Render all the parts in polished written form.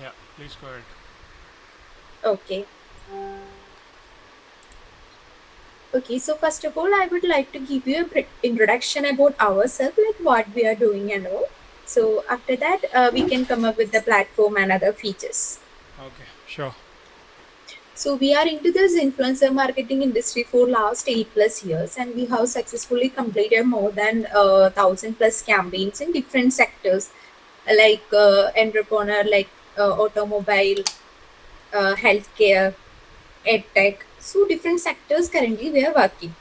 Yeah, please go ahead. Okay. Okay, so first of all, I would like to give you a introduction about ourselves, like what we are doing and all. So after that, we can come up with the platform and other features. Okay, sure. So we are into this influencer marketing industry for last 8 plus years, and we have successfully completed more than 1,000 plus campaigns in different sectors, like entrepreneur, like automobile, healthcare, edtech. So different sectors currently we are working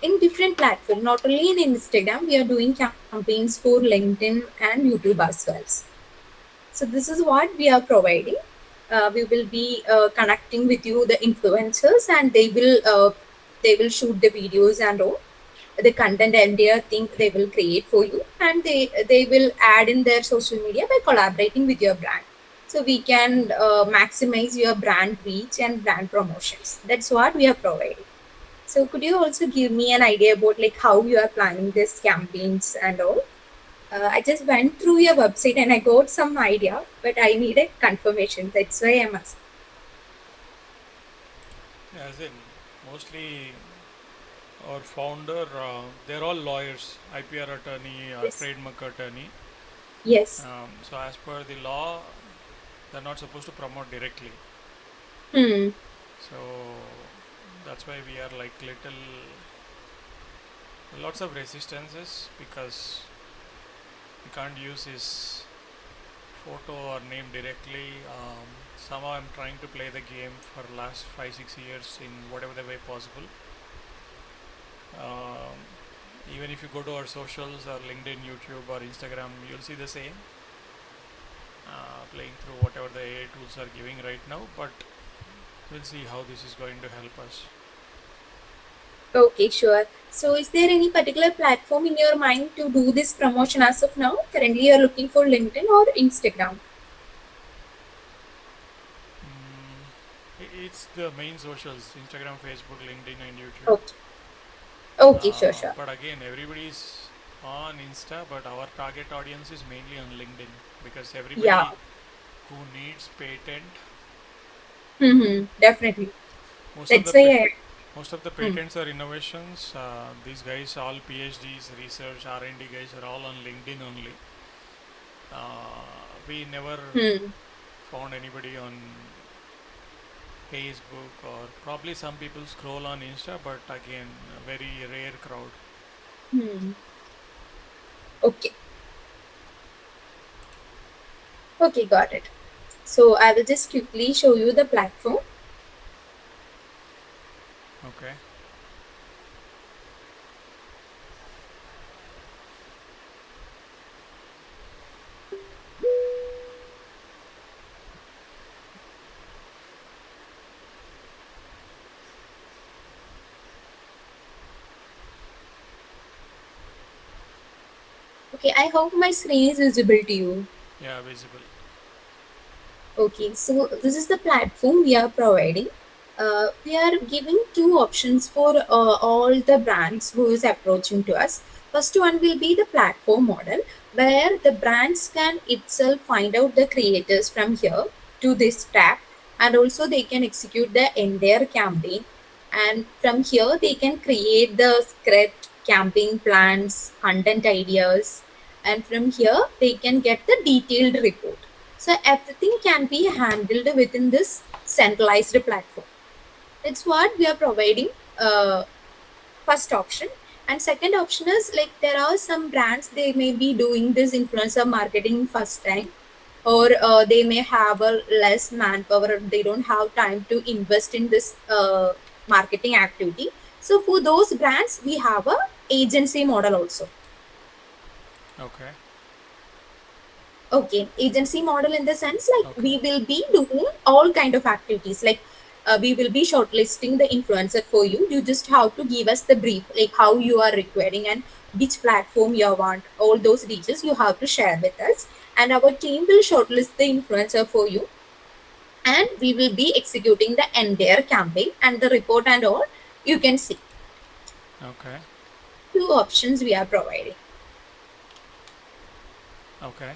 in different platforms. Not only in Instagram, we are doing campaigns for LinkedIn and YouTube as well. So this is what we are providing. We will be connecting with you the influencers, and they will shoot the videos and all the content and their thing they will create for you, and they will add in their social media by collaborating with your brand. So we can maximize your brand reach and brand promotions. That's what we are providing. So could you also give me an idea about like how you are planning these campaigns and all? I just went through your website and I got some idea, but I needed confirmation. That's why I'm asking. As in, mostly our founder, they're all lawyers, IPR attorney, Yes. trademark attorney. Yes. So as per the law, they're not supposed to promote directly. Hmm. So that's why we are like little, lots of resistances because we can't use his photo or name directly. Somehow I'm trying to play the game for last 5 6 years in whatever the way possible. Um, Even if you go to our socials or LinkedIn, YouTube, or Instagram, you'll see the same. Playing through whatever the AI tools are giving right now, but we'll see how this is going to help us. Okay, sure. So is there any particular platform in your mind to do this promotion as of now? Currently, you're looking for LinkedIn or Instagram. It's the main socials: Instagram, Facebook, LinkedIn, and YouTube. Okay. Okay, sure, sure. But again, everybody's on Insta, but our target audience is mainly on LinkedIn because Yeah. everybody who needs patent, Mm-hmm. Definitely. most of That's the why I. most of the Hmm. patents or innovations, these guys, all PhDs, research, R&D guys, are all on LinkedIn only. We never Hmm. found anybody on Facebook, or probably some people scroll on Insta, but again, a very rare crowd. Hmm. Okay. Okay, got it. So I will just quickly show you the platform. Okay. Okay, I hope my screen is visible to you. Yeah, visible. Okay, so this is the platform we are providing. We are giving two options for all the brands who is approaching to us. First one will be the platform model, where the brands can itself find out the creators from here to this tab, and also they can execute the entire campaign. And from here, they can create the script, campaign plans, content ideas, and from here, they can get the detailed report. So everything can be handled within this centralized platform. That's what we are providing. First option. And second option is like there are some brands they may be doing this influencer marketing first time, or they may have a less manpower, or they don't have time to invest in this marketing activity. So for those brands, we have a agency model also. Okay. Okay, agency model in the sense like Okay. we will be doing all kind of activities. Like we will be shortlisting the influencer for you. You just have to give us the brief, like how you are requiring and which platform you want. All those details you have to share with us, and our team will shortlist the influencer for you, and we will be executing the entire campaign and the report and all. You can see Okay. two options we are providing. Okay.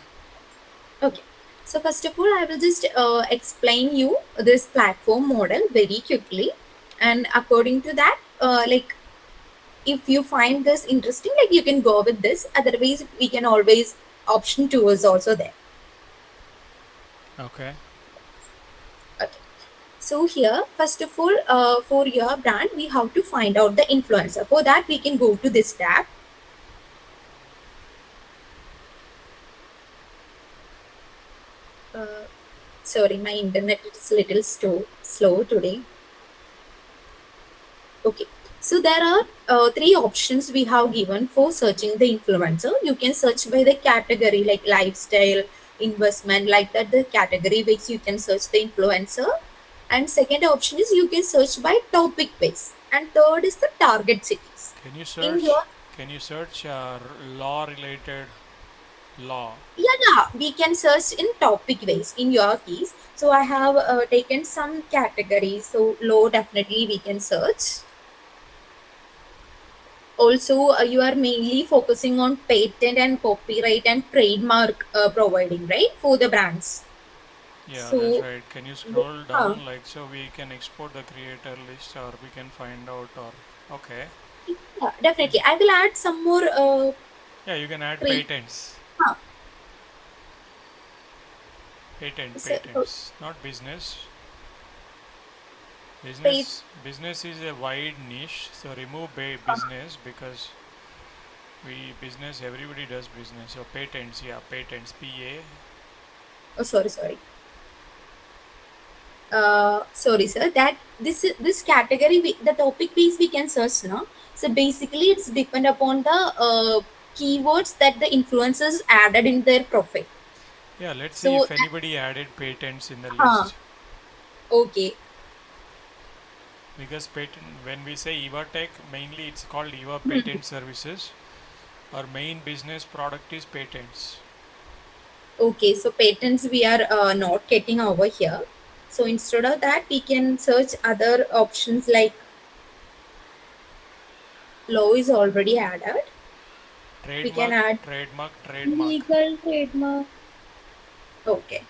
Okay. So first of all, I will just explain you this platform model very quickly, and according to that, like if you find this interesting, like you can go with this. Otherwise, we can always option two is also there. Okay. Okay. So here, first of all, for your brand, we have to find out the influencer. For that, we can go to this tab. Uh, Sorry, my internet is little slow today. Okay. So there are three options we have given for searching the influencer. You can search by the category like lifestyle, investment, like that. The category wise you can search the influencer. And second option is you can search by topic wise. And third is the target cities. Can you In search? your Can you search law related law? yeah, we can search in topic wise in your keys. So I have taken some categories. So low definitely we can search. Also, you are mainly focusing on patent and copyright and trademark providing, right, for the brands. Yeah, that's So, right. Can you scroll uh, down like so we can export the creator list or we can find out or okay. yeah, definitely. I will add some more. Yeah, you can add Cre- patents. uh, so, Patents, not business. pay, Business is a wide niche, so remove uh, business because we business everybody does business. So patents, yeah, patents, PA. oh, sorry. Sorry, sir. That this category, the topic piece we can search now. So basically, it's depend upon the keywords that the influencers added in their profile. Yeah, let's see So, if anybody added patents in the uh, list. okay. Because patent, when we say Eva Tech, mainly it's called Eva Hmm. Patent Services. Our main business product is patents. Okay, so patents we are not getting over here. So instead of that, we can search other options like law is already added. We can Trademark, add, trademark. Legal trademark. okay,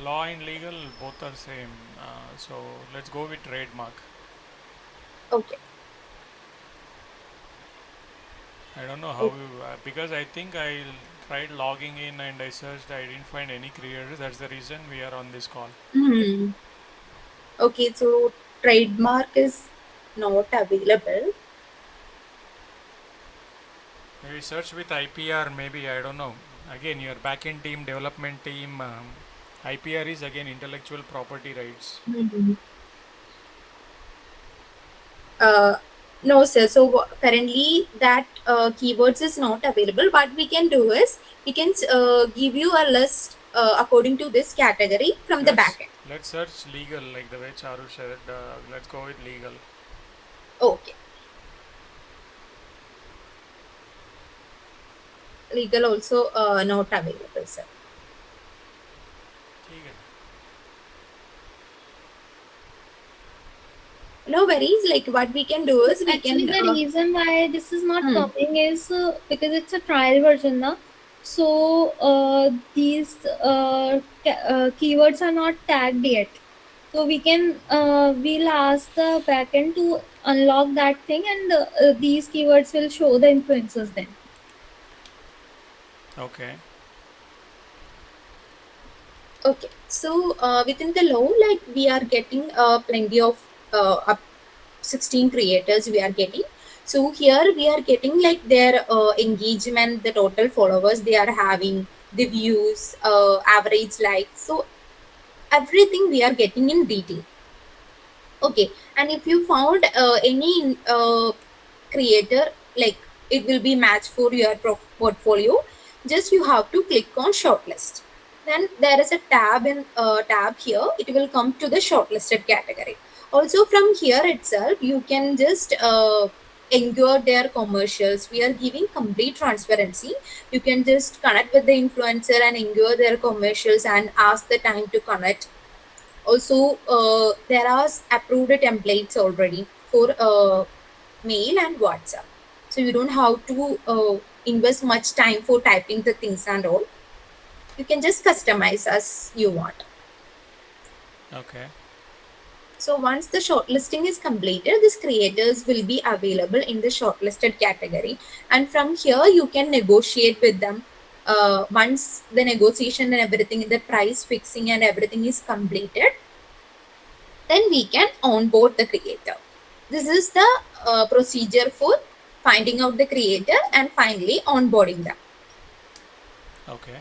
Law and legal both are same. So let's go with trademark. okay, I don't know how okay. you, because I think I tried logging in and I searched. I didn't find any creators. That's the reason we are on this call. Hmm. Okay, so trademark is not available. Maybe search with IPR. Maybe I don't know. Again, your backend team, development team. IPR is again intellectual property rights. Hmm. Uh, no, sir. So currently that keywords is not available. What we can do is we can give you a list according to this category from the Let's backend. let's search legal like the way Charu said. Let's go with legal. Okay. Legal also not available, sir. ठीक है. No worries. Like what we can do is we Actually, can. the reason why this is not Hmm. coming is because it's a trial version now. So these keywords are not tagged yet. So we'll ask the backend to unlock that thing, and these keywords will show the influencers then. Okay. Okay. So within the law, like we are getting plenty of up 16 creators we are getting. So here we are getting like their engagement, the total followers they are having, the views, average likes. So everything we are getting in detail. Okay, and if you found any creator, like it will be match for your portfolio, just you have to click on shortlist. Then there is a tab here. It will come to the shortlisted category. Also from here itself, you can just endure their commercials. We are giving complete transparency. You can just connect with the influencer and endure their commercials and ask the time to connect. Also, there are approved templates already for mail and WhatsApp. So you don't have to invest much time for typing the things and all. You can just customize as you want. Okay. So once the shortlisting is completed, these creators will be available in the shortlisted category. And from here, you can negotiate with them. Once the negotiation and everything, the price fixing and everything is completed, then we can onboard the creator. This is the procedure for finding out the creator and finally onboarding them. Okay.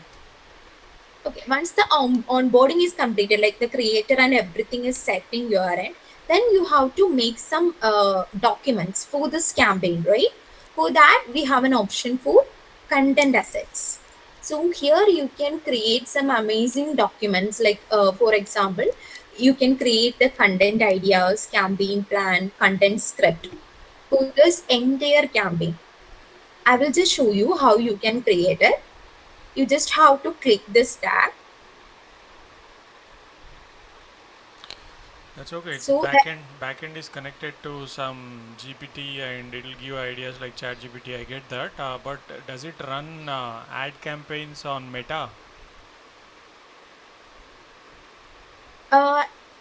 Okay, once the onboarding is completed, like the creator and everything is set in your end, then you have to make some documents for this campaign, right? For that, we have an option for content assets. So here you can create some amazing documents, like for example, you can create the content ideas, campaign plan, content script for this entire campaign. I will just show you how you can create it. You just have to click this tab. That's okay. It's So backend is connected to some GPT and it'll give ideas like ChatGPT. I get that. But does it run ad campaigns on Meta?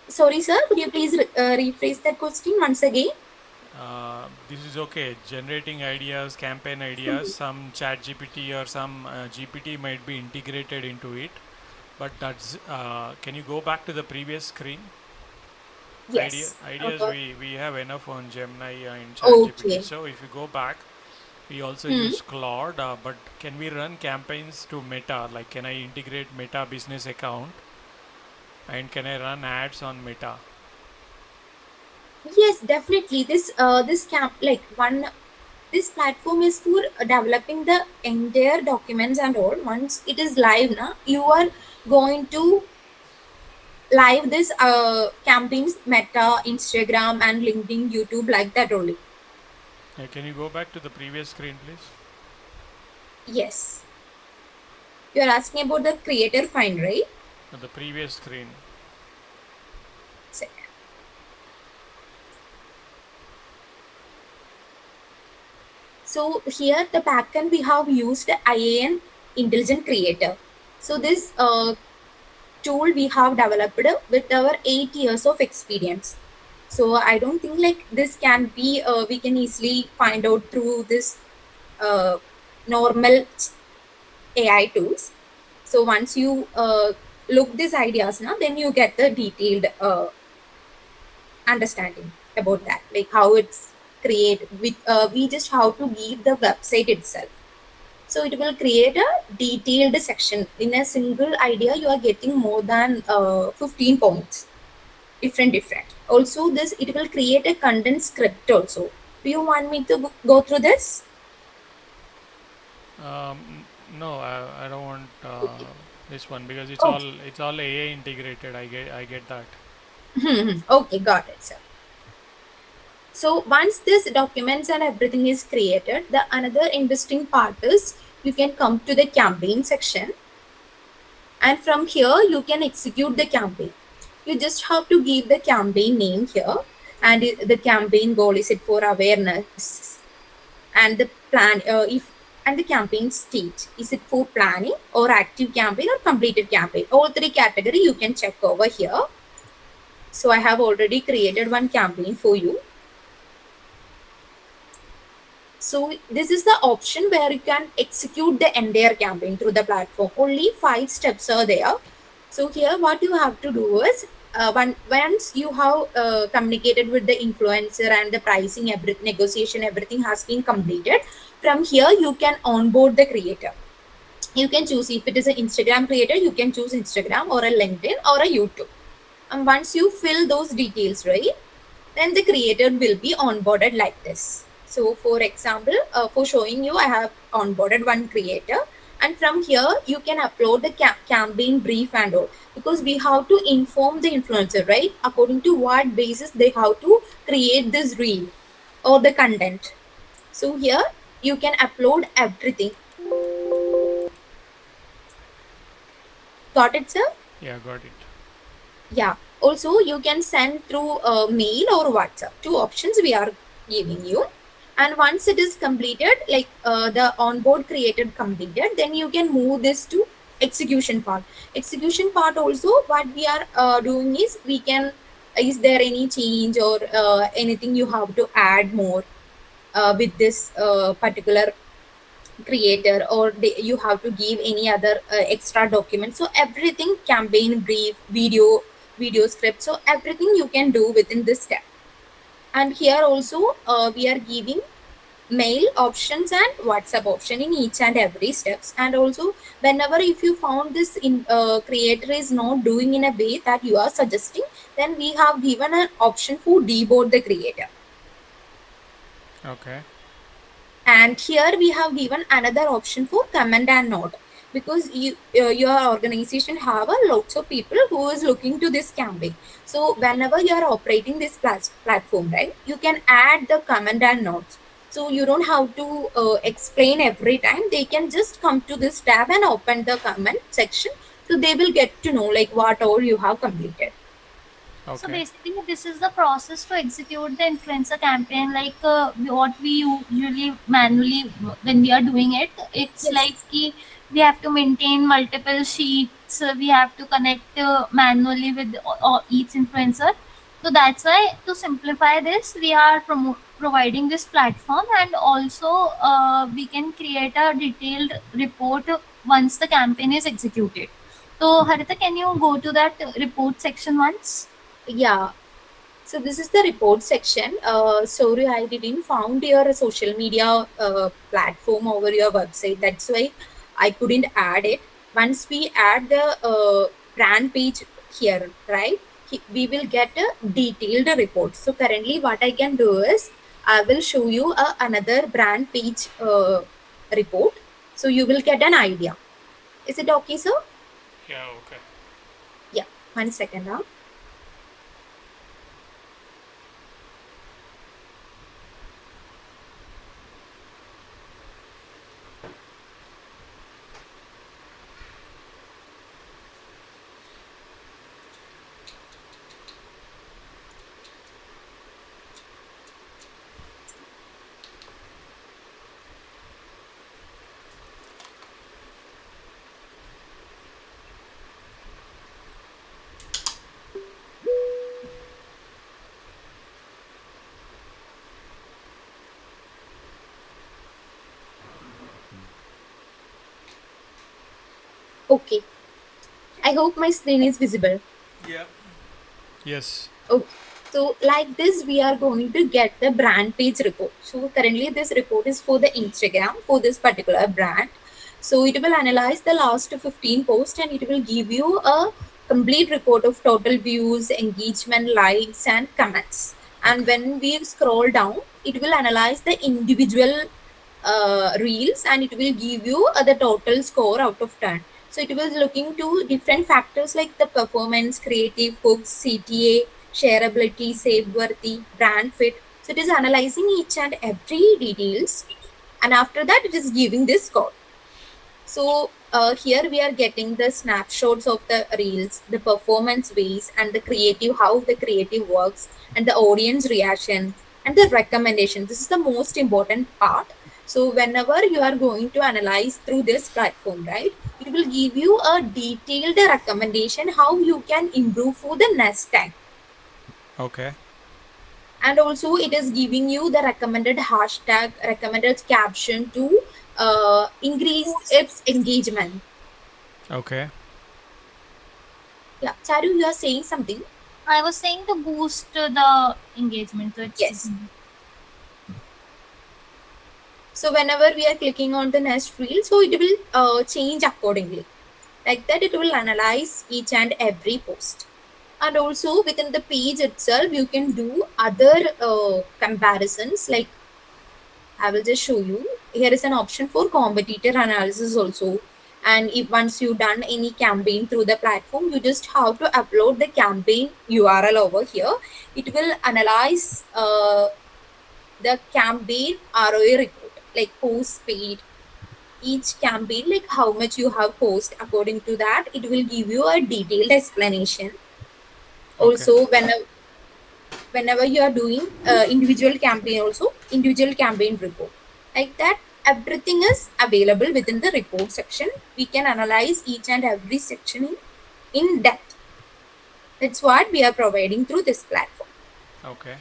Sorry, sir, could you please rephrase that question once again? This is okay. Generating ideas, campaign ideas, some ChatGPT or some GPT might be integrated into it. But that's. Can you go back to the previous screen? Yes. Ideas we have enough on Gemini and Okay. ChatGPT. So if you go back, we also Hmm. use Claude. But can we run campaigns to Meta? Like, can I integrate Meta business account? And can I run ads on Meta? Yes, definitely. This platform is for developing the entire documents and all. Once it is live, now you are going to live this campaigns, Meta, Instagram, and LinkedIn, YouTube, like that only. Can you go back to the previous screen, please? Yes. You are asking about the creator find, right? The previous screen. Second. So here the backend we have used IAM Intelligent Creator. So this tool we have developed with our 8 years of experience. So I don't think like this can be we can easily find out through this normal AI tools. So once you look these ideas now, then you get the detailed understanding about that, like how it's create with we just have to give the website itself. So it will create a detailed section. In a single idea, you are getting more than 15 points, different. Also, this it will create a content script also. Do you want me to go through this? No, I don't want this one because Okay. it's all AI integrated. I get that. Okay, got it, sir. So once this documents and everything is created, the another interesting part is you can come to the campaign section, and from here you can execute the campaign. You just have to give the campaign name here, and the campaign goal is it for awareness, and the plan if and the campaign stage is it for planning or active campaign or completed campaign. All three category you can check over here. So I have already created one campaign for you. So this is the option where you can execute the entire campaign through the platform. Only 5 steps are there. So here what you have to do is once you have communicated with the influencer and the pricing, negotiation, everything has been completed. From here you can onboard the creator. You can choose if it is an Instagram creator, you can choose Instagram or a LinkedIn or a YouTube. And once you fill those details, right, then the creator will be onboarded like this. So for example, for showing you, I have onboarded one creator, and from here you can upload the campaign brief and all, because we have to inform the influencer, right, according to what basis they have to create this reel or the content. So here you can upload everything. Got it, sir? Yeah, got it. Yeah. Also, you can send through mail or WhatsApp. Two options we are giving you. And once it is completed, like the onboard created completed, then you can move this to execution part also, what we are doing is, we can, is there any change or anything you have to add more with this particular creator, or you have to give any other extra document. So everything, campaign brief, video script, so everything you can do within this step. And here also we are giving mail options and WhatsApp option in each and every steps. And also, whenever if you found this creator is not doing in a way that you are suggesting, then we have given an option for deboard the creator. Okay. And here we have given another option for comment and note, because your organization have a lots of people who is looking to this campaign. So whenever you are operating this platform, right, you can add the comment and notes. So you don't have to explain every time. They can just come to this tab and open the comment section. So they will get to know like what all you have completed. Okay. So basically, this is the process to execute the influencer campaign. Like what we usually manually when we are doing it, it's Yes. like we have to maintain multiple sheets. We have to connect manually with each influencer. So that's why, to simplify this, we are providing this platform, and also we can create a detailed report once the campaign is executed. So Harita, can you go to that report section once? Yeah. So this is the report section. Sorry, I didn't found your social media platform over your website. That's why I couldn't add it. Once we add the brand page here, right, we will get a detailed report. So currently what I can do is, I will show you another brand page report. So you will get an idea. Is it okay, sir? Yeah. Okay. Yeah. 1 second now. Okay. I hope my screen is visible. Yeah. Yes. Oh, so like this, we are going to get the brand page report. So currently, this report is for the Instagram for this particular brand. So it will analyze the last 15 posts, and it will give you a complete report of total views, engagement, likes, and comments. And when we scroll down, it will analyze the individual reels, and it will give you the total score out of 10. So it was looking to different factors like the performance, creative hooks, CTA, shareability, saveworthy, brand fit. So it is analyzing each and every details, and after that it is giving this score. So here we are getting the snapshots of the reels, the performance ways, and the creative, how the creative works, and the audience reaction, and the recommendation. This is the most important part. So whenever you are going to analyze through this platform, right, it will give you a detailed recommendation how you can improve for the next time. Okay. And also it is giving you the recommended hashtag, recommended caption to increase its engagement. Okay. Yeah, Charu, you are saying something. I was saying to boost the engagement. So it's Yes. So whenever we are clicking on the next reel, so it will change accordingly. Like that, it will analyze each and every post. And also within the page itself, you can do other comparisons. Like I will just show you. Here is an option for competitor analysis also. And if once you've done any campaign through the platform, you just have to upload the campaign URL over here. It will analyze the campaign ROI report, like post paid, each campaign, like how much you have post. According to that, it will give you a detailed explanation. Also, whenever you are doing individual campaign, also individual campaign report, like that. everything is available within the report section. We can analyze each and every section in depth. That's what we are providing through this platform. Okay.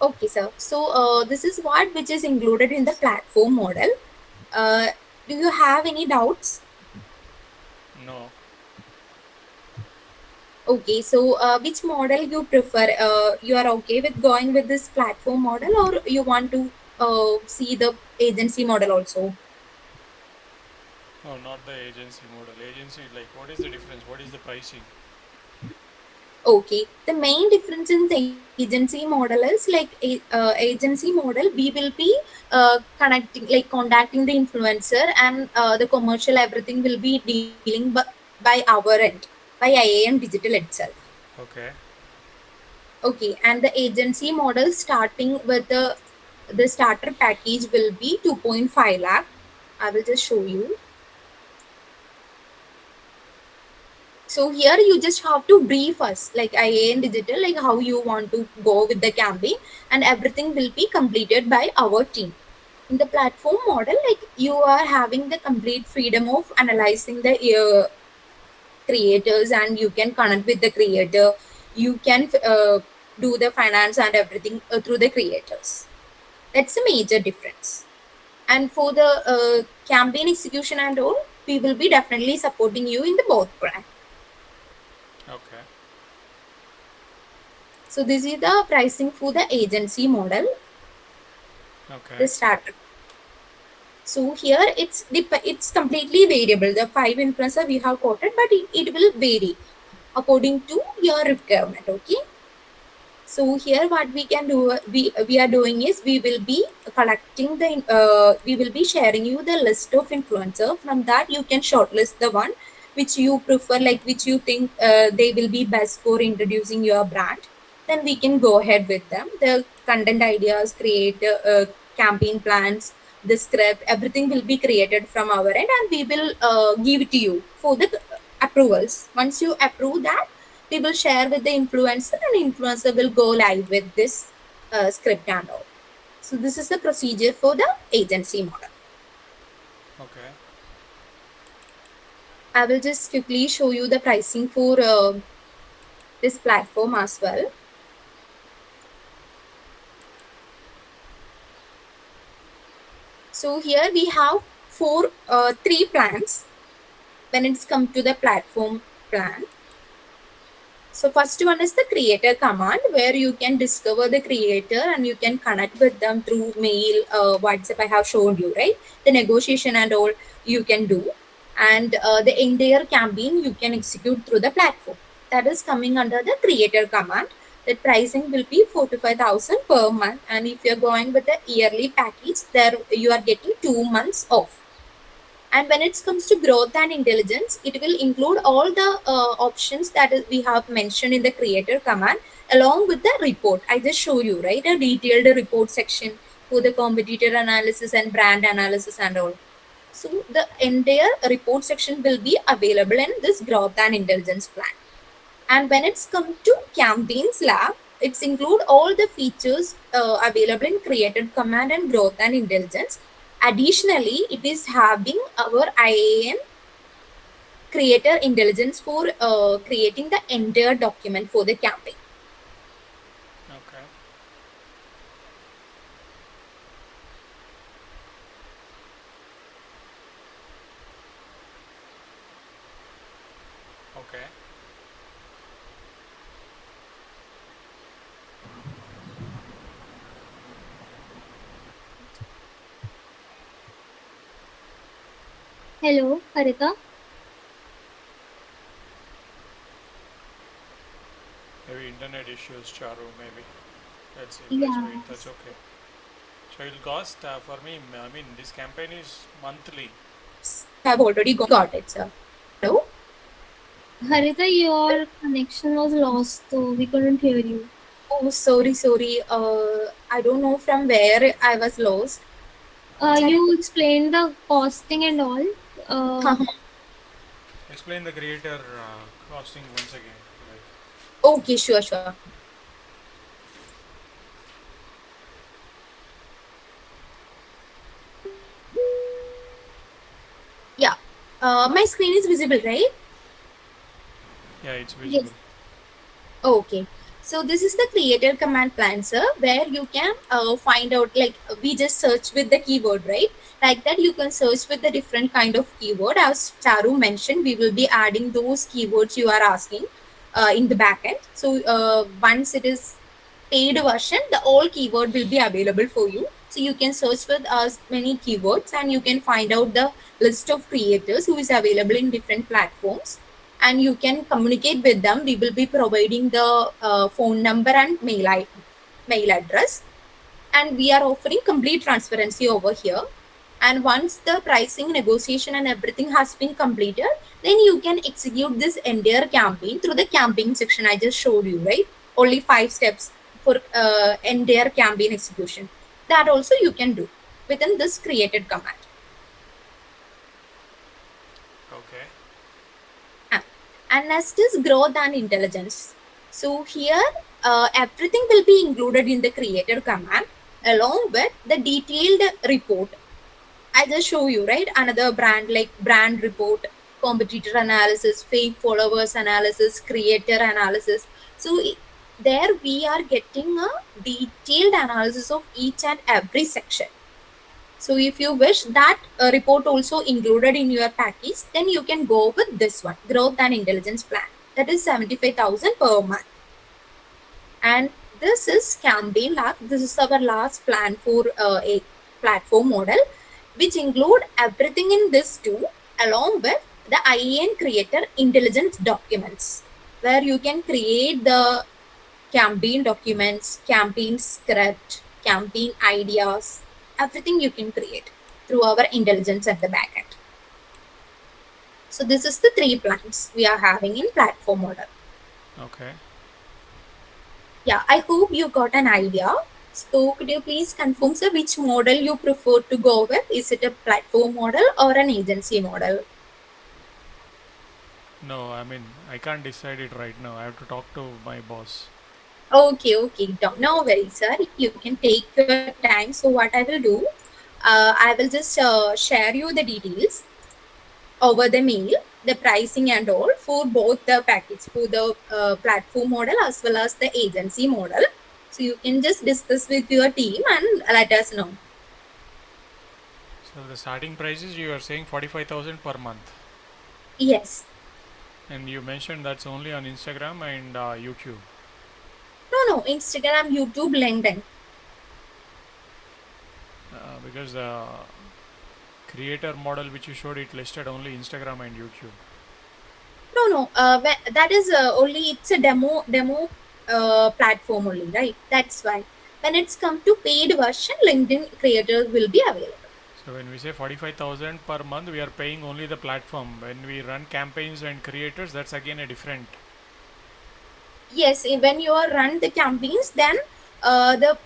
Okay, sir. So this is what which is included in the platform model. Do you have any doubts? No. Okay, so which model you prefer? You are okay with going with this platform model, or you want to see the agency model also? No, not the agency model. Agency, like, what is the difference? What is the pricing? Okay, the main difference in the agency model is like agency model, we will be connecting, like contacting the influencer, and the commercial everything will be dealing by our end, by IAM Digital itself. Okay. Okay, and the agency model starting with the starter package will be 2.5 lakh. I will just show you. So here you just have to brief us like IAN Digital, like how you want to go with the campaign, and everything will be completed by our team. In the platform model, like you are having the complete freedom of analyzing the creators, and you can connect with the creator. You can do the finance and everything through the creators. That's a major difference. And for the campaign execution and all, we will be definitely supporting you in the both brand. Okay. So this is the pricing for the agency model, Okay. the starter. So here it's completely variable. The 5 influencer we have quoted, but it will vary according to your requirement. Okay. So here what we can do, we are doing is we will be collecting the we will be sharing you the list of influencer. From that you can shortlist the one which you prefer, like which you think they will be best for introducing your brand. Then we can go ahead with them. The content ideas, create campaign plans, the script, everything will be created from our end, and we will give it to you for the approvals. Once you approve that, we will share with the influencer, and influencer will go live with this script and all. So this is the procedure for the agency model. Okay. I will just quickly show you the pricing for this platform as well. So here we have three plans when it's come to the platform plan. So first one is the creator command, where you can discover the creator and you can connect with them through mail, WhatsApp. I have shown you, right? The negotiation and all you can do, and the entire campaign you can execute through the platform. That is coming under the creator command. The pricing will be 45,000 per month, and if you're going with the yearly package, there you are getting 2 months off. And when it comes to growth and intelligence, it will include all the options that we have mentioned in the creator command, along with the report. I just show you, right, a detailed report section for the competitor analysis and brand analysis and all. So the entire report section will be available in this growth and intelligence plan. And when it's come to campaigns lab, it's include all the features available in created command and growth and intelligence. Additionally, it is having our IAM creator intelligence for creating the entire document for the campaign. Okay. Okay. Hello, Harita. Maybe internet issues, Charu, maybe. Let's see. Let's Yeah. wait. That's okay. So it'll cost for me, I mean, this campaign is monthly. Have already got it, sir. Hello? Harita, your connection was lost, so we couldn't hear you. Oh, sorry. I don't know from where I was lost. You explained the costing and all. Explain the creator costing once again. Like, Okay, sure. My screen is visible, right? Yeah, it's Yes. visible. Okay. So this is the creator command planner where you can find out, like we just search with the keyword, right? Like that you can search with the different kind of keyword. As Charu mentioned, we will be adding those keywords you are asking in the backend. So once it is paid version, the all keyword will be available for you. So you can search with as many keywords and you can find out the list of creators who is available in different platforms, and you can communicate with them. We will be providing the phone number and mail address, and we are offering complete transparency over here. And once the pricing negotiation and everything has been completed, then you can execute this entire campaign through the campaign section I just showed you, right? Only 5 steps for entire campaign execution. That also you can do within this created command. Okay. And next is growth and intelligence. So here everything will be included in the creator command along with the detailed report. I just show you, right? Another brand like brand report, competitor analysis, fake followers analysis, creator analysis. So there we are getting a detailed analysis of each and every section. So if you wish that report also included in your package, then you can go with this one, growth and intelligence plan. That is 75,000 per month. And this is campaign lab. This is our last plan for a platform model, which include everything in this too, along with the IAN creator intelligence documents, where you can create the campaign documents, campaign script, campaign ideas, everything you can create through our intelligence at the backend. So this is the 3 plans we are having in platform model. Okay. Yeah, I hope you got an idea. So could you please confirm, sir, which model you prefer to go with? Is it a platform model or an agency model? No, I mean, I can't decide it right now. I have to talk to my boss. Okay, no worries, sir. You can take your time. So what I will do, I will just share you the details over the mail, the pricing and all for both the package, for the platform model as well as the agency model. So you can just discuss with your team and let us know. So the starting prices you are saying 45,000 per month, Yes. and you mentioned that's only on Instagram and YouTube. No, Instagram, YouTube, LinkedIn. Because the creator model which you showed, it listed only Instagram and YouTube. No. That is only, it's a demo platform only, right? That's why. When it's come to paid version, LinkedIn creators will be available. So when we say 45,000 per month, we are paying only the platform. When we run campaigns and creators, that's again a different. Yes, when you are run the campaigns, then the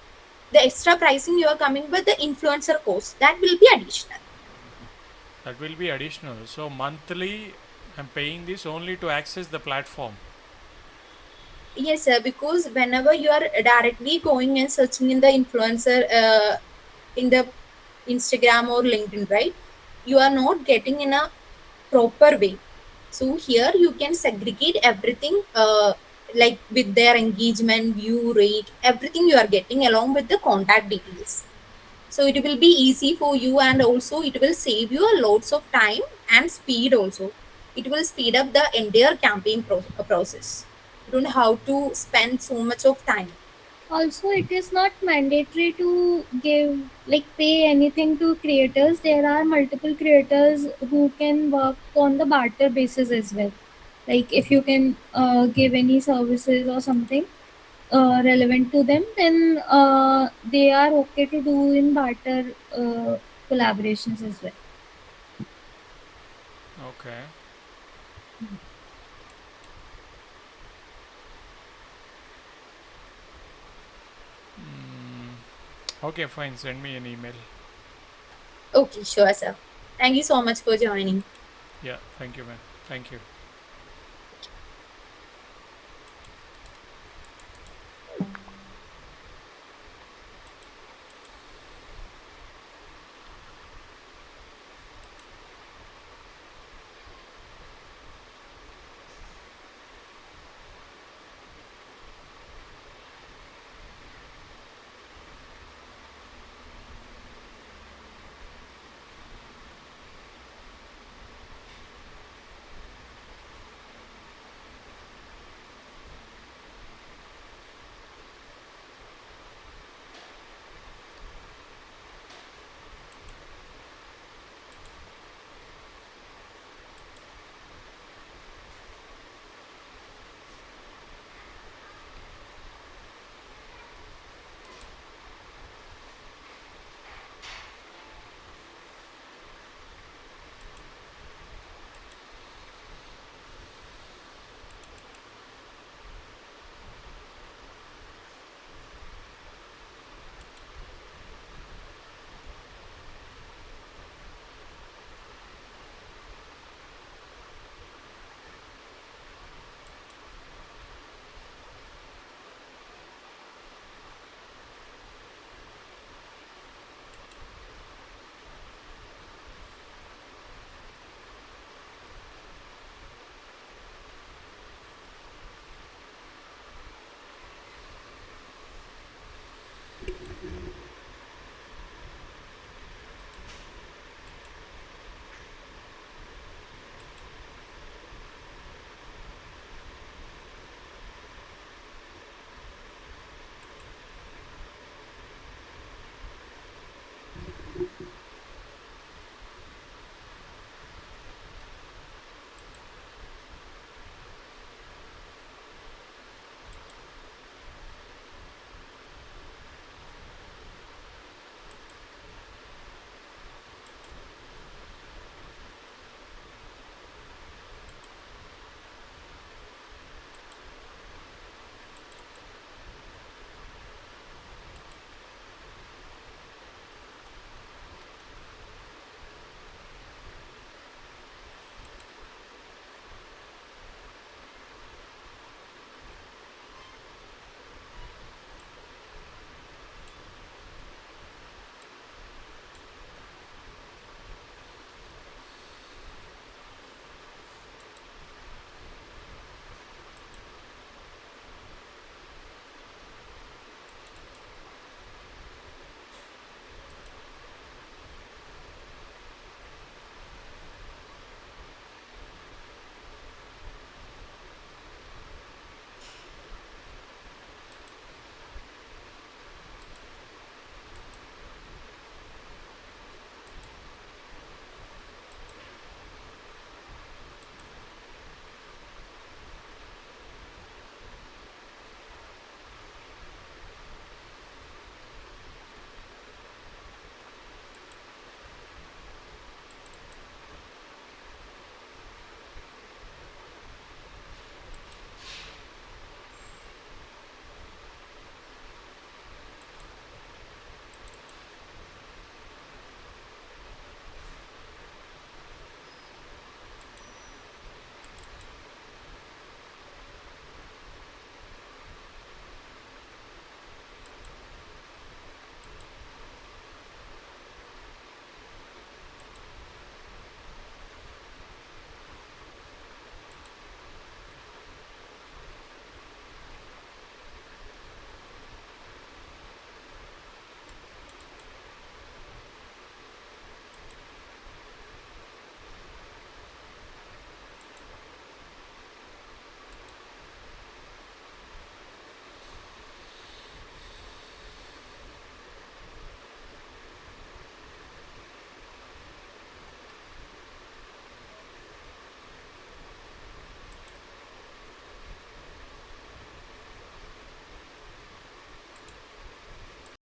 extra pricing you are coming with the influencer cost, that will be additional. That will be additional. So monthly, I'm paying this only to access the platform. Yes, sir, because whenever you are directly going and searching in the influencer in the Instagram or LinkedIn, right? You are not getting in a proper way. So here you can segregate everything like with their engagement, view rate, everything you are getting along with the contact details. So it will be easy for you, and also it will save you a lots of time and speed also. It will speed up the entire campaign process. You don't have to spend so much of time. Also, it is not mandatory to give like pay anything to creators. There are multiple creators who can work on the barter basis as well. Like if you can give any services or something relevant to them, then they are okay to do in barter collaborations as well. Okay. Okay, fine. Send me an email. Okay, sure, sir. Thank you so much for joining. Yeah, thank you, man. Thank you.